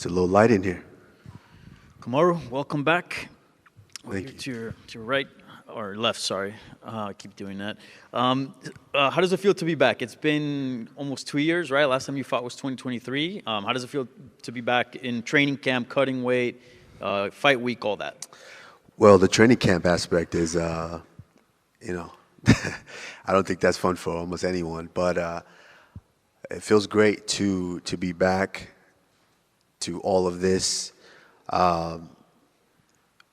It's a little light in here. Kamaru, welcome back. Thank you. To your right, or left, sorry. I keep doing that. How does it feel to be back? It's been almost 2 years, right? Last time you fought was 2023. How does it feel to be back in training camp, cutting weight, fight week, all that? Well, the training camp aspect is, I don't think that's fun for almost anyone, but it feels great to be back to all of this.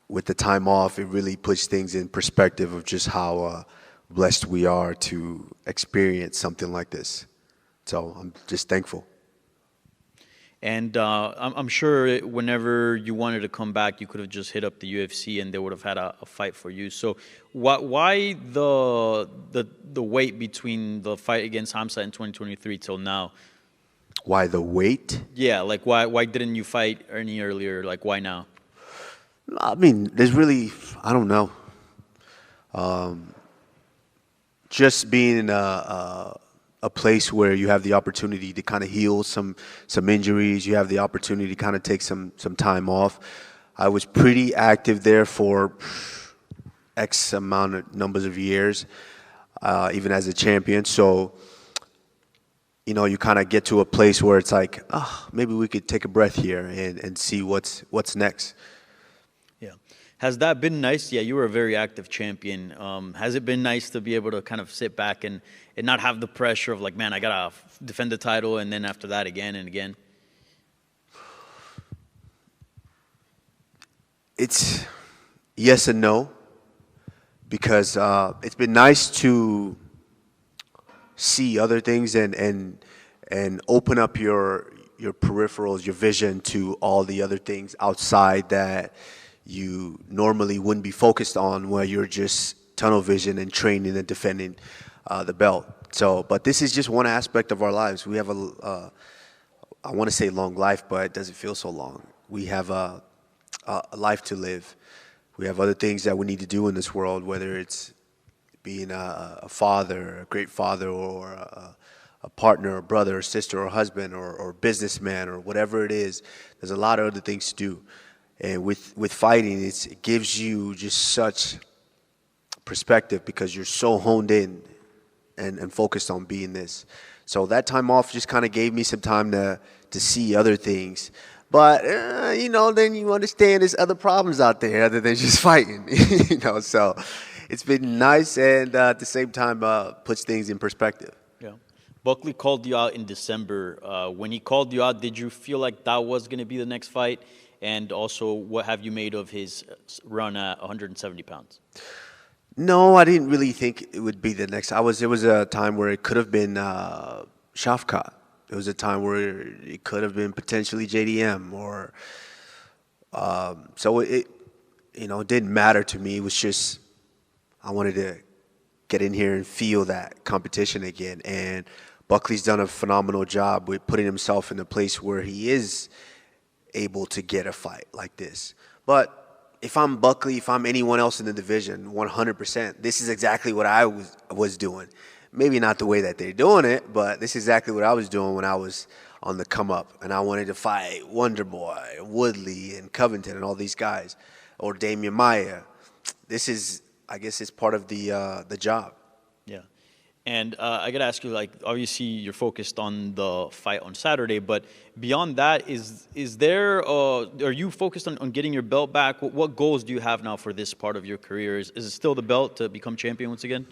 With the time off, it really puts things in perspective of just how blessed we are to experience something like this. So I'm just thankful. And I'm sure whenever you wanted to come back, you could have just hit up the UFC and they would have had a fight for you. So why the wait between the fight against Hamza in 2023 till now? Why the wait? Yeah, like why didn't you fight any earlier? Like why now? I mean, there's really, I don't know. Just being in a place where you have the opportunity to kind of heal some injuries, you have the opportunity to kind of take some time off. I was pretty active there for X amount of numbers of years, even as a champion. So, you kind of get to a place where it's like, maybe we could take a breath here and see what's next. Yeah. Has that been nice? Yeah, you were a very active champion. Has it been nice to be able to kind of sit back and not have the pressure of like, man, I got to defend the title and then after that again and again? It's yes and no, because it's been nice to see other things and open up your peripherals, your vision to all the other things outside that you normally wouldn't be focused on, where you're just tunnel vision and training and defending the belt. So, but this is just one aspect of our lives. We have I want to say long life, but it doesn't feel so long. We have a life to live. We have other things that we need to do in this world, whether it's being a father, a great father, or a partner, a brother, or sister, or husband, or businessman, or whatever it is. There's a lot of other things to do. And with fighting, it gives you just such perspective because you're so honed in and focused on being this. So that time off just kind of gave me some time to see other things. But, then you understand there's other problems out there other than just fighting, So it's been nice and at the same time puts things in perspective. Yeah. Buckley called you out in December. When he called you out, did you feel like that was going to be the next fight? And also, what have you made of his run at 170 pounds? No, I didn't really think it would be the next. There was a time where it could have been Shafkat. There was a time where it could have been potentially JDM, or so it didn't matter to me. It was just I wanted to get in here and feel that competition again. And Buckley's done a phenomenal job with putting himself in a place where he is able to get a fight like this. But if I'm Buckley, if I'm anyone else in the division, 100%, this is exactly what I was doing. Maybe not the way that they're doing it, but this is exactly what I was doing when I was on the come up. And I wanted to fight Wonder Boy, Woodley, and Covington, and all these guys, or Damian Maia. This is, I guess, it's part of the job. Yeah. And I got to ask you, like, obviously you're focused on the fight on Saturday, but beyond that, are you focused on getting your belt back? What goals do you have now for this part of your career? Is it still the belt to become champion once again?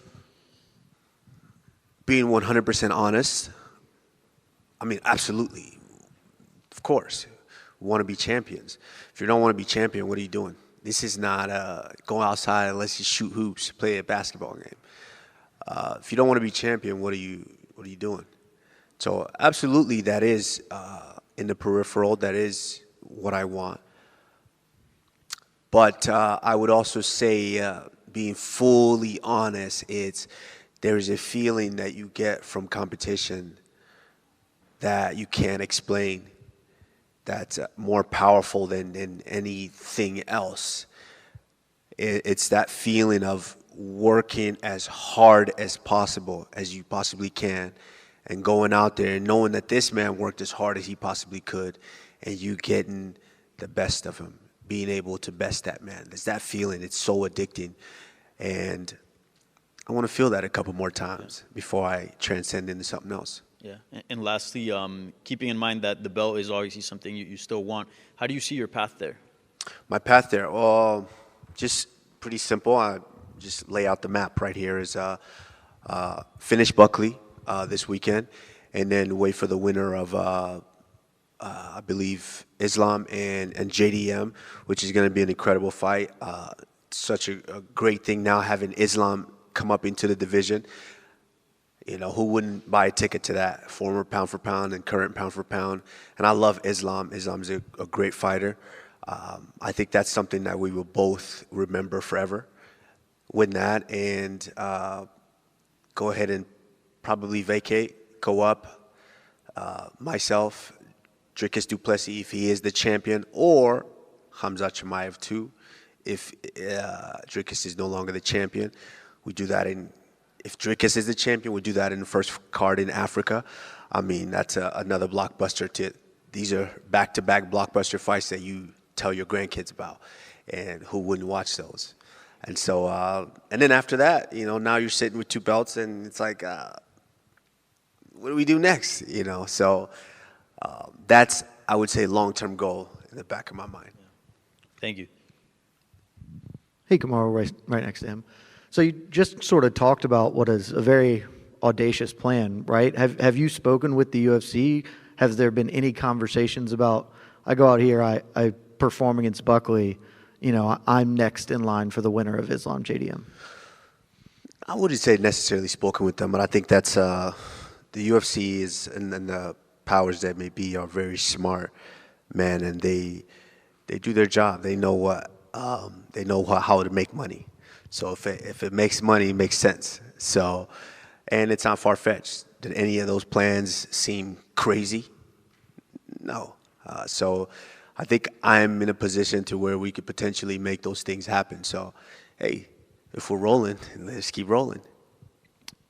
Being 100% honest, I mean, absolutely. Of course, we want to be champions. If you don't want to be champion, what are you doing? This is not go outside and let's just shoot hoops, play a basketball game. If you don't want to be champion, what are you doing? So absolutely, that is in the peripheral. That is what I want. But I would also say, being fully honest, there's a feeling that you get from competition that you can't explain. That's more powerful than anything else. It's that feeling of working as hard as possible as you possibly can and going out there and knowing that this man worked as hard as he possibly could, and you getting the best of him, being able to best that man. There's that feeling. It's so addicting. And I want to feel that a couple more times before I transcend into something else. Yeah. And lastly, keeping in mind that the belt is obviously something you still want, how do you see your path there? My path there, well, just pretty simple. I just lay out the map right here is finish Buckley this weekend, and then wait for the winner of, I believe, Islam and JDM, which is going to be an incredible fight. Such a great thing now having Islam come up into the division. You know, who wouldn't buy a ticket to that? Former pound for pound and current pound for pound. And I love Islam. Islam's a great fighter. I think that's something that we will both remember forever. Win that and go ahead and probably vacate, go up. Myself, Dricus du Plessis, if he is the champion, or Khamzat Chimaev too, if Dricus is no longer the champion. We do that if Dricus is the champion, we do that in the first card in Africa. I mean, that's another blockbuster. These are back-to-back blockbuster fights that you tell your grandkids about, and who wouldn't watch those? And so, and then after that, you know, now you're sitting with 2 belts, and it's like, what do we do next? You know, so that's, I would say, long-term goal in the back of my mind. Thank you. Hey, Kamaru, right next to him. So you just sort of talked about what is a very audacious plan, right? Have you spoken with the UFC? Has there been any conversations about, I go out here, I perform against Buckley, you know, I'm next in line for the winner of Islam JDM? I wouldn't say necessarily spoken with them, but I think that's the UFC is and the powers that may be are very smart, man, and they do their job. They know how to make money. So if it makes money, it makes sense. So, and it's not far-fetched. Did any of those plans seem crazy? No. So I think I'm in a position to where we could potentially make those things happen. So, hey, if we're rolling, let's keep rolling.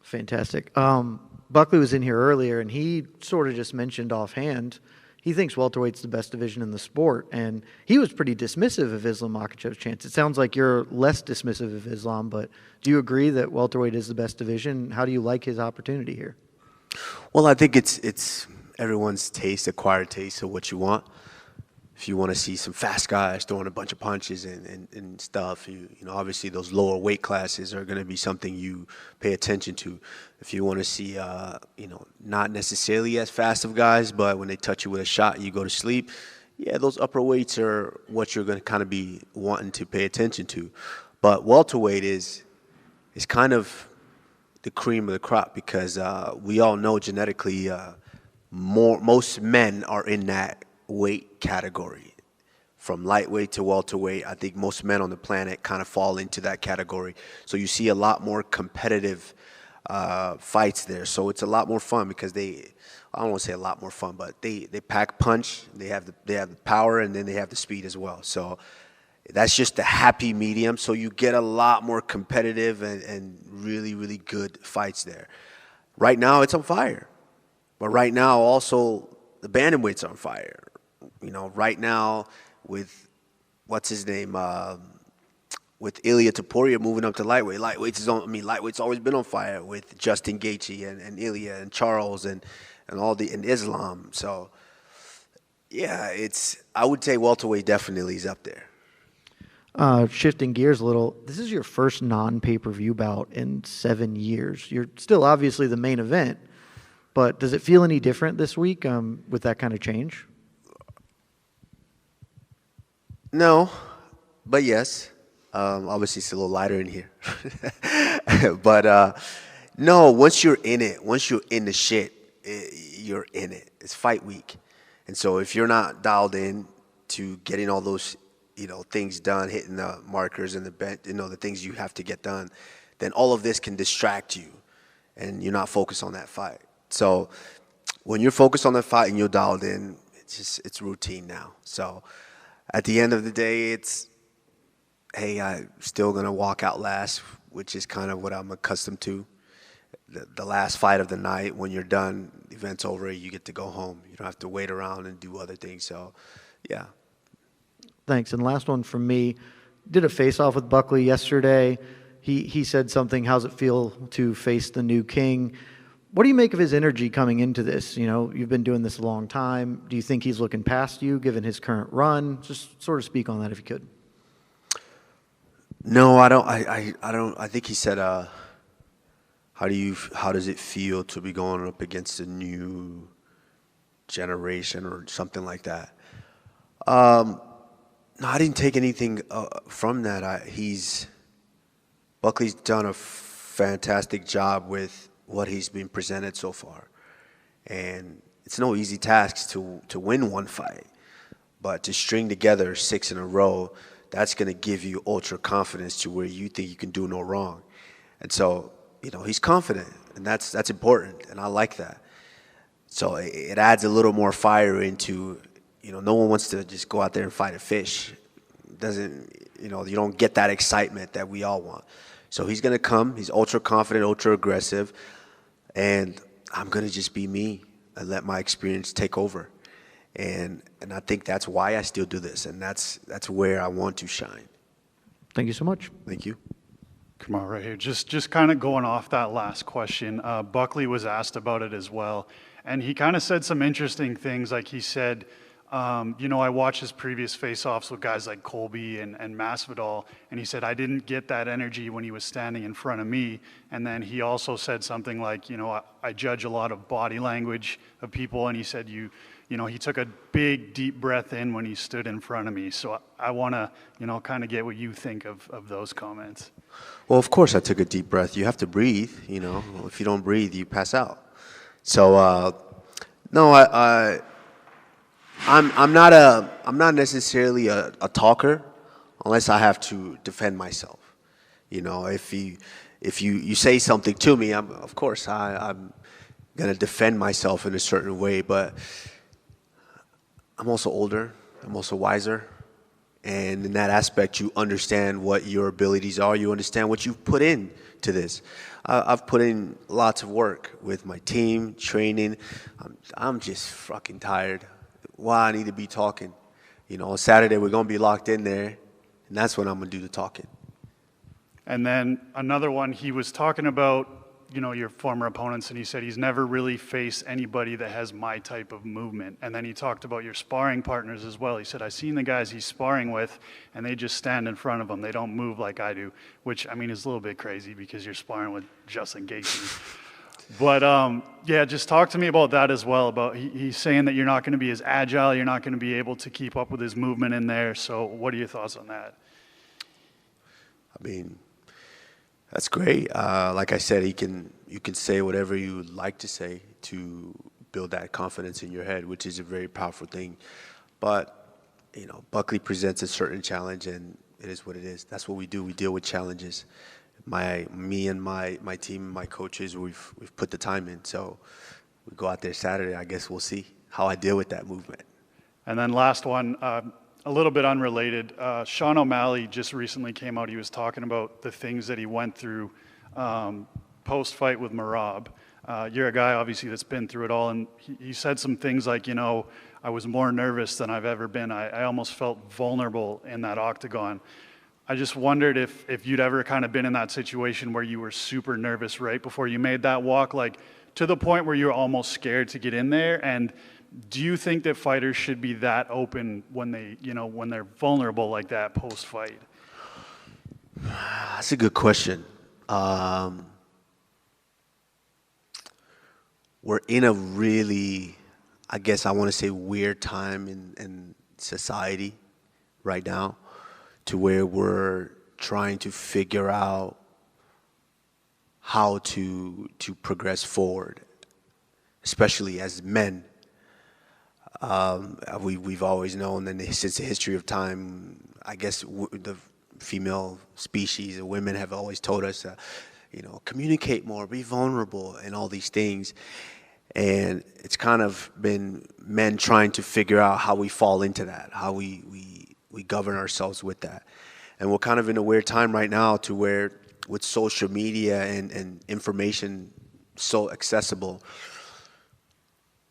Fantastic. Buckley was in here earlier, and he sort of just mentioned offhand he thinks welterweight's the best division in the sport, and he was pretty dismissive of Islam Makhachev's chance. It sounds like you're less dismissive of Islam, but do you agree that welterweight is the best division? How do you like his opportunity here? Well, I think it's everyone's taste, acquired taste of what you want. If you want to see some fast guys throwing a bunch of punches and stuff, you know, obviously those lower weight classes are going to be something you pay attention to. If you want to see, you know, not necessarily as fast of guys, but when they touch you with a shot, you go to sleep. Yeah, those upper weights are what you're going to kind of be wanting to pay attention to. But welterweight is kind of the cream of the crop because we all know genetically most men are in that weight category. From lightweight to welterweight, I think most men on the planet kind of fall into that category. So you see a lot more competitive fights there. So it's a lot more fun because I don't want to say a lot more fun, but they pack punch, they have the power, and then they have the speed as well. So that's just a happy medium. So you get a lot more competitive and really, really good fights there. Right now it's on fire. But right now also the bantamweight's on fire. You know, right now with, what's his name, with Ilia Topuria moving up to lightweight. Lightweight's always been on fire with Justin Gaethje and Ilia and Charles and Islam. So, yeah, I would say welterweight definitely is up there. Shifting gears a little, this is your first non-pay-per-view bout in 7 years. You're still obviously the main event, but does it feel any different this week with that kind of change? No, but yes. Obviously, it's a little lighter in here. But no, once you're in it, once you're in the shit, you're in it. It's fight week. And so if you're not dialed in to getting all those, you know, things done, hitting the markers and the bench, you know, the things you have to get done, then all of this can distract you and you're not focused on that fight. So when you're focused on that fight and you're dialed in, it's routine now. So at the end of the day, hey, I'm still going to walk out last, which is kind of what I'm accustomed to. the last fight of the night, when you're done, the event's over, you get to go home. You don't have to wait around and do other things. So, yeah. Thanks. And last one from me. Did a face-off with Buckley yesterday. He said something, how's it feel to face the new king? What do you make of his energy coming into this? You know, you've been doing this a long time. Do you think he's looking past you, given his current run? Just sort of speak on that if you could. No, I don't. I don't. I think he said, how does it feel to be going up against a new generation or something like that? No, I didn't take anything from that. Buckley's done a fantastic job with what he's been presented so far, and it's no easy task to win one fight, but to string together 6 in a row, that's going to give you ultra confidence to where you think you can do no wrong. And so, you know, he's confident, and that's important, and I like that. So it adds a little more fire into, you know, no one wants to just go out there and fight a fish. You don't get that excitement that we all want. So he's going to come. He's ultra confident, ultra aggressive, and I'm going to just be me and let my experience take over. And I think that's why I still do this, and that's where I want to shine. Thank you so much. Thank you. Come on, right here. Just kind of going off that last question. Buckley was asked about it as well, and he kind of said some interesting things. Like he said, I watched his previous face-offs with guys like Colby and Masvidal, and he said, I didn't get that energy when he was standing in front of me. And then he also said something like, I judge a lot of body language of people, and he said, he took a big, deep breath in when he stood in front of me. So I want to, kind of get what you think of those comments. Well, of course I took a deep breath. You have to breathe, If you don't breathe, you pass out. So, no, I'm not necessarily a talker unless I have to defend myself. If you say something to me, I'm gonna defend myself in a certain way. But I'm also older. I'm also wiser, and in that aspect, you understand what your abilities are. You understand what you've put into this. I've put in lots of work with my team, training. I'm just fucking tired. Why I need to be talking. On Saturday we're gonna be locked in there, and that's when I'm gonna do the talking. And then another one, he was talking about, your former opponents, and he said he's never really faced anybody that has my type of movement. And then he talked about your sparring partners as well. He said, I've seen the guys he's sparring with, and they just stand in front of him. They don't move like I do, which, is a little bit crazy because you're sparring with Justin Gaethje. But, just talk to me about that as well. About he's saying that you're not going to be as agile, you're not going to be able to keep up with his movement in there. So what are your thoughts on that? That's great. Like I said, you can say whatever you like to say to build that confidence in your head, which is a very powerful thing. But, Buckley presents a certain challenge, and it is what it is. That's what we do. We deal with challenges. Me and my team, my coaches, we've put the time in. So we go out there Saturday. I guess we'll see how I deal with that movement. And then last one, a little bit unrelated. Sean O'Malley just recently came out. He was talking about the things that he went through post-fight with Merab. You're a guy, obviously, that's been through it all. And he said some things like, I was more nervous than I've ever been. I almost felt vulnerable in that octagon. I just wondered if you'd ever kind of been in that situation where you were super nervous right before you made that walk, like to the point where you were almost scared to get in there. And do you think that fighters should be that open when when they're vulnerable like that post-fight? That's a good question. We're in a really, I guess I want to say, weird time in society right now, to where we're trying to figure out how to progress forward, especially as men. We've always known that since the history of time, I guess the female species, women have always told us, communicate more, be vulnerable, and all these things. And it's kind of been men trying to figure out how we fall into that, how we govern ourselves with that. And we're kind of in a weird time right now, to where with social media and information so accessible.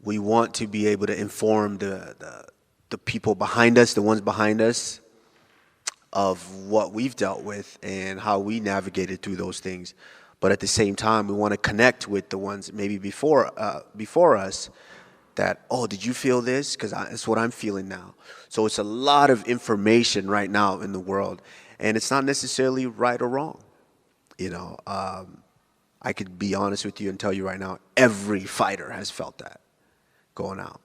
We want to be able to inform the people behind us, the ones behind us, of what we've dealt with and how we navigated through those things. But at the same time, we want to connect with the ones maybe before us that, oh, did you feel this? Because it's what I'm feeling now. So it's a lot of information right now in the world, and it's not necessarily right or wrong. You know, I could be honest with you and tell you right now, every fighter has felt that going out,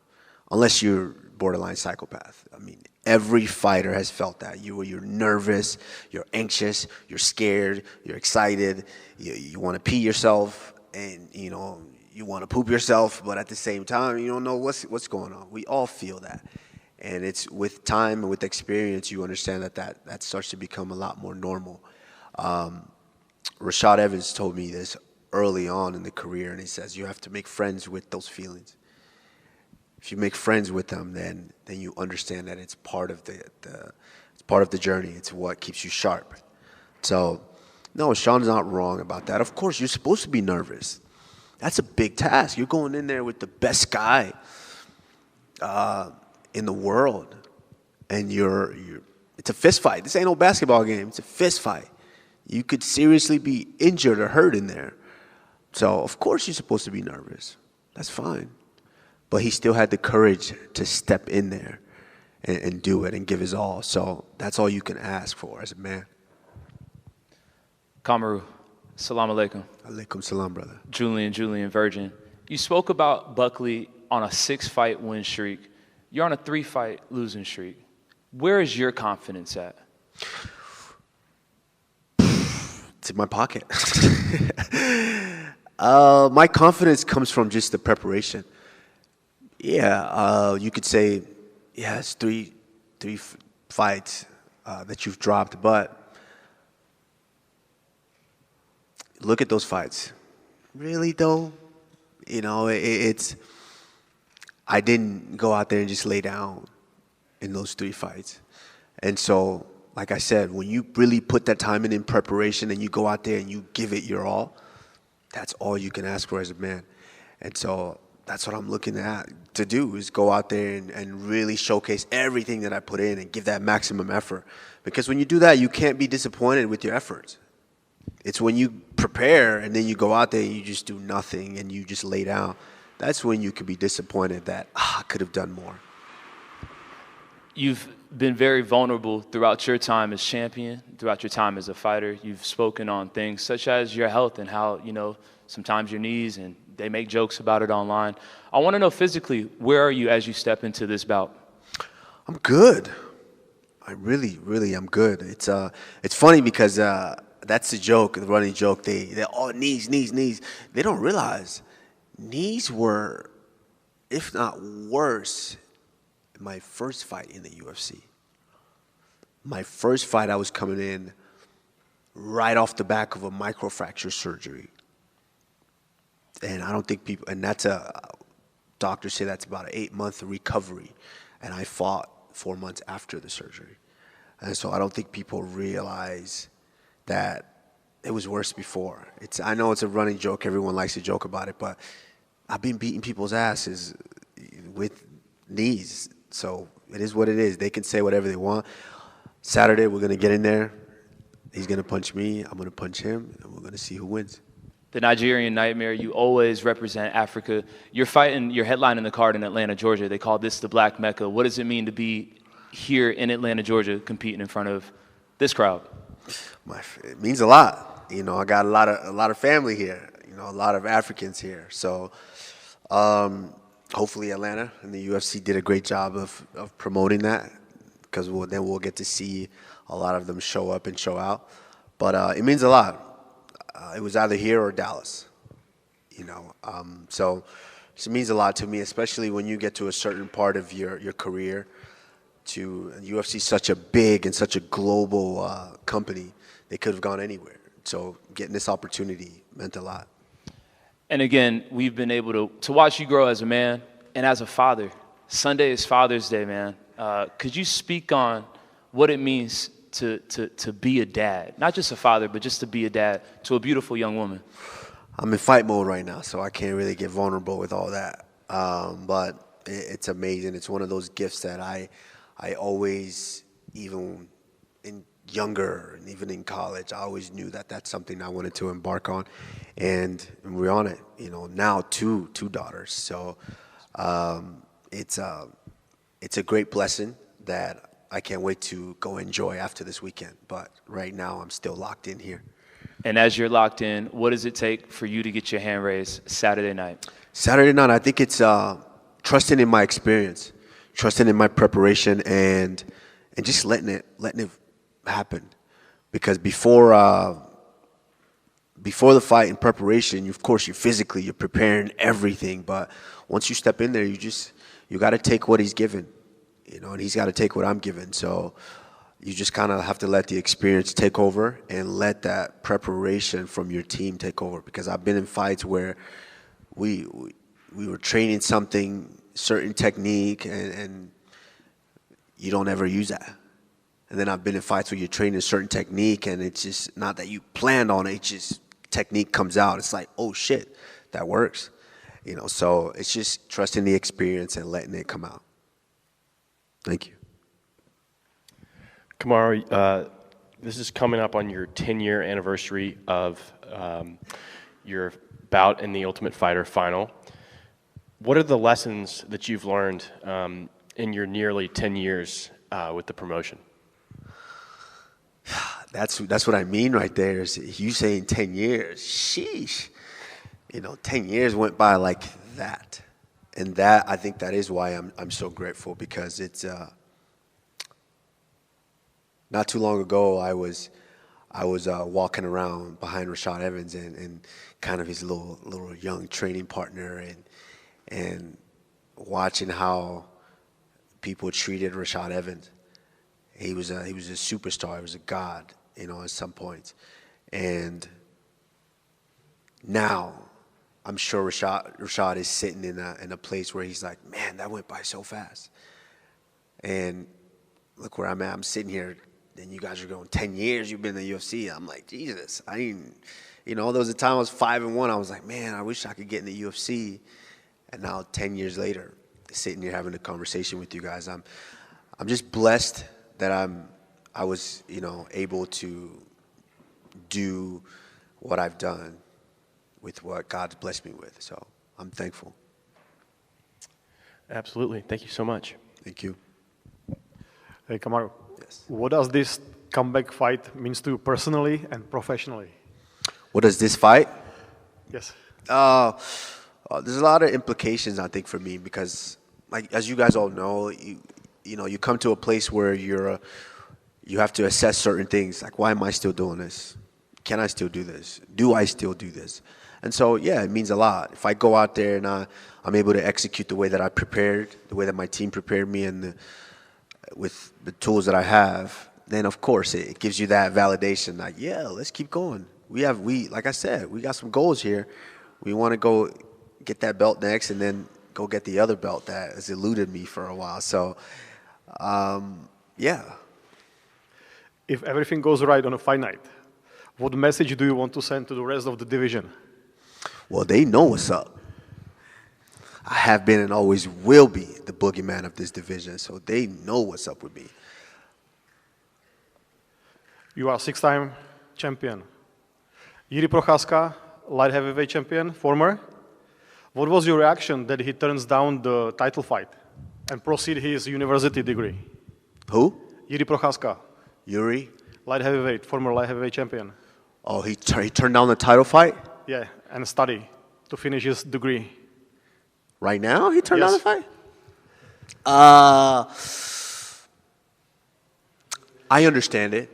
unless you're borderline psychopath. I mean, every fighter has felt that. You're nervous, you're anxious, you're scared, you're excited, you want to pee yourself, and you know you want to poop yourself, but at the same time you don't know what's going on. We all feel that, and it's with time and with experience you understand that starts to become a lot more normal. Rashad Evans told me this early on in the career, and he says you have to make friends with those feelings. If you make friends with them, then you understand that it's part of the journey. It's what keeps you sharp. So, no, Sean's not wrong about that. Of course, you're supposed to be nervous. That's a big task. You're going in there with the best guy in the world, and it's a fist fight. This ain't no basketball game. It's a fist fight. You could seriously be injured or hurt in there. So, of course, you're supposed to be nervous. That's fine. But he still had the courage to step in there and do it and give his all. So that's all you can ask for as a man. Kamaru, salam alaikum. Alaikum salam, brother. Julian Virgin. You spoke about Buckley on a 6-fight win streak. You're on a 3-fight losing streak. Where is your confidence at? It's in my pocket. My confidence comes from just the preparation. Yeah, you could say, yeah, it's three fights that you've dropped, but look at those fights. Really, though? You know, it's I didn't go out there and just lay down in those 3 fights. And so, like I said, when you really put that time in preparation and you go out there and you give it your all, that's all you can ask for as a man. And so that's what I'm looking to do, is go out there and really showcase everything that I put in and give that maximum effort. Because when you do that, you can't be disappointed with your efforts. It's when you prepare and then you go out there and you just do nothing and you just lay down. That's when you could be disappointed that, I could have done more. You've been very vulnerable throughout your time as champion, throughout your time as a fighter. You've spoken on things such as your health and how, you know, sometimes your knees, and they make jokes about it online. I want to know physically, where are you as you step into this bout? I'm good. I really am good. It's funny because that's the joke, the running joke. They knees. They don't realize knees were, if not worse, in my first fight in the UFC. My first fight, I was coming in right off the back of a microfracture surgery. And I don't think people, and doctors say that's about an 8-month recovery. And I fought 4 months after the surgery. And so I don't think people realize that it was worse before. I know it's a running joke, everyone likes to joke about it, but I've been beating people's asses with knees. So it is what it is. They can say whatever they want. Saturday, we're going to get in there. He's going to punch me. I'm going to punch him. And we're going to see who wins. The Nigerian Nightmare, you always represent Africa. You're headlining the card in Atlanta, Georgia. They call this the Black Mecca. What does it mean to be here in Atlanta, Georgia, competing in front of this crowd? It means a lot. You know, I got a lot of family here. You know, a lot of Africans here. So hopefully Atlanta and the UFC did a great job of promoting that, because then we'll get to see a lot of them show up and show out. But it means a lot. It was either here or Dallas, you know. So it means a lot to me, especially when you get to a certain part of your career. UFC is such a big and such a global company. They could have gone anywhere. So getting this opportunity meant a lot. And again, we've been able to watch you grow as a man and as a father. Sunday is Father's Day, man. Could you speak on what it means to be a dad? Not just a father, but just to be a dad to a beautiful young woman. I'm in fight mode right now, so I can't really get vulnerable with all that. But it's amazing. It's one of those gifts that I always, even in younger and even in college, I always knew that that's something I wanted to embark on, and we're on it. You know, now two daughters, so it's a great blessing that I can't wait to go enjoy after this weekend. But right now, I'm still locked in here. And as you're locked in, what does it take for you to get your hand raised Saturday night? Saturday night, I think it's trusting in my experience, trusting in my preparation, and just letting it happen. Because before the fight and preparation, of course, you're preparing everything. But once you step in there, you got to take what he's given, you know, and he's got to take what I'm given. So you just kind of have to let the experience take over and let that preparation from your team take over. Because I've been in fights where we were training certain technique, and you don't ever use that. And then I've been in fights where you're training a certain technique, and it's just not that you planned on it. It's just technique comes out. It's like, oh shit, that works. You know, so it's just trusting the experience and letting it come out. Thank you. Kamaru, this is coming up on your 10-year anniversary of your bout in the Ultimate Fighter final. What are the lessons that you've learned in your nearly 10 years with the promotion? That's what I mean right there. Is you saying 10 years? Sheesh. You know, 10 years went by like that, and that I think that is why I'm so grateful, because it's not too long ago I was walking around behind Rashad Evans and kind of his little young training partner, and watching how people treated Rashad Evans. He was a superstar. He was a god, you know, at some points. And now I'm sure Rashad is sitting in a place where he's like, man, that went by so fast. And look where I'm at. I'm sitting here, and you guys are going 10 years. You've been in the UFC. I'm like, Jesus. You know, there was a time I was 5-1. I was like, man, I wish I could get in the UFC. And now 10 years later, sitting here having a conversation with you guys, I'm just blessed that I was, you know, able to do what I've done with what God's blessed me with. So I'm thankful. Absolutely. Thank you so much. Thank you. Hey, Kamaru. Yes. What does this comeback fight means to you personally and professionally? What does this fight? Yes. There's a lot of implications, I think, for me, because, like, as you guys all know, you know, you come to a place where you have to assess certain things, like, why am I still doing this? Can I still do this? Do I still do this? And so, yeah, it means a lot. If I go out there and I'm able to execute the way that I prepared, the way that my team prepared me, and with the tools that I have, then of course it gives you that validation. Like, yeah, let's keep going. Like I said, we got some goals here. We want to go get that belt next, and then go get the other belt that has eluded me for a while. So, yeah. If everything goes right on a fight night, what message do you want to send to the rest of the division? Well, they know what's up. I have been and always will be the boogeyman of this division, so they know what's up with me. You are 6-time champion. Jiří Procházka, light heavyweight champion, former. What was your reaction that he turns down the title fight and proceed his university degree? Who? Jiří Procházka, Yuri? former light heavyweight champion. Oh, he turned down the title fight? Yeah, and study to finish his degree. Right now he turned down the Yes. fight? I understand it.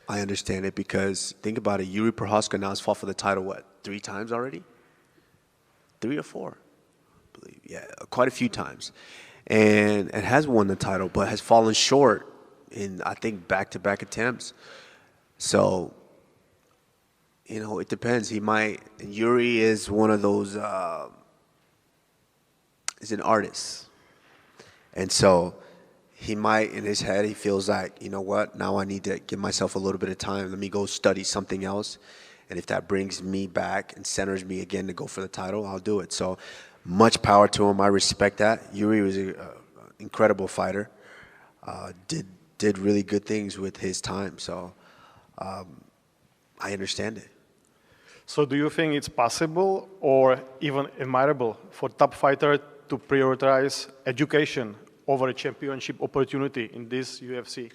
I understand it because, think about it, Jiří Procházka now has fought for the title, 3 times already? 3 or 4, I believe. Yeah, quite a few times. And has won the title, but has fallen short in, I think, back-to-back attempts. So, you know, it depends. Yuri is one of those, is an artist. And so he might, in his head, he feels like, you know what, now I need to give myself a little bit of time. Let me go study something else And if that brings me back and centers me again to go for the title, I'll do it. So much power to him. I respect that. Yuri was an incredible fighter. Did really good things with his time. So I understand it. So do you think it's possible or even admirable for top fighter to prioritize education over a championship opportunity in this UFC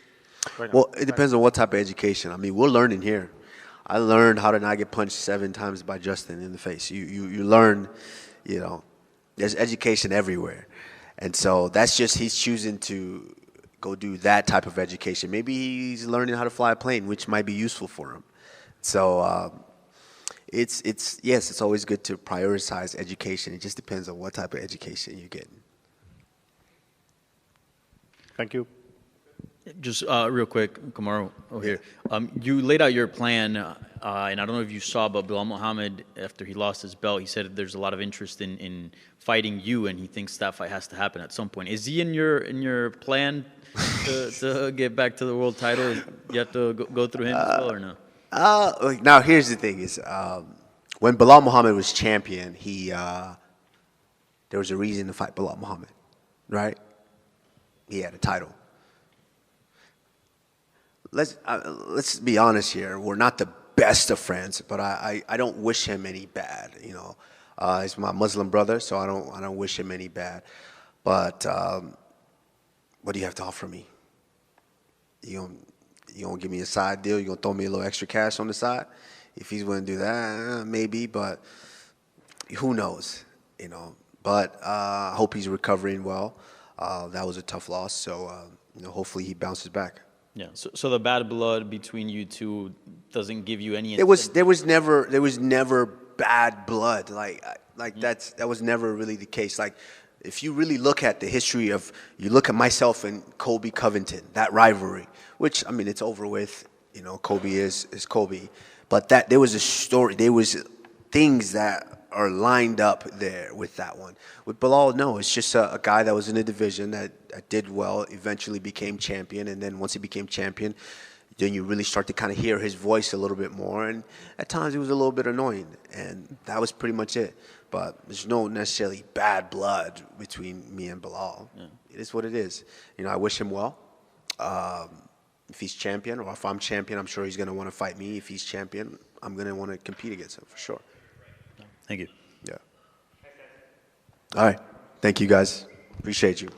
right now? Well, it depends on what type of education. I mean, we're learning here. I learned how to not get punched 7 times by Justin in the face. You learn, you know, there's education everywhere. And so that's just he's choosing to go do that type of education. Maybe he's learning how to fly a plane, which might be useful for him. So it's always good to prioritize education. It just depends on what type of education you're getting. Thank you. Just real quick, Kamaru, over here. You laid out your plan, and I don't know if you saw, but Bilal Muhammad, after he lost his belt, he said there's a lot of interest in fighting you, and he thinks that fight has to happen at some point. Is he in your plan to get back to the world title? You have to go through him as well, or no? Now here's the thing: is when Bilal Muhammad was champion, there was a reason to fight Bilal Muhammad, right? He had a title. Let's be honest here. We're not the best of friends, but I don't wish him any bad. You know, he's my Muslim brother, so I don't wish him any bad. But what do you have to offer me? You gonna give me a side deal? You gonna throw me a little extra cash on the side? If he's willing to do that, maybe. But who knows? You know. But I hope he's recovering well. That was a tough loss, so you know, hopefully he bounces back. Yeah. So the bad blood between you two doesn't give you any. There was never bad blood. That was never really the case. Like, if you really look at the history of, you look at myself and Colby Covington, that rivalry, which, I mean, it's over with. You know, Colby is Colby, but that there was a story. There was things that are lined up there with that one. With Bilal, no, it's just a guy that was in a division that did well, eventually became champion, and then once he became champion, then you really start to kind of hear his voice a little bit more, and at times it was a little bit annoying, and that was pretty much it. But there's no necessarily bad blood between me and Bilal. Yeah. It is what it is. You know, I wish him well. If he's champion, or if I'm champion, I'm sure he's going to want to fight me. If he's champion, I'm going to want to compete against him for sure. Thank you. Yeah. All right. Thank you, guys. Appreciate you.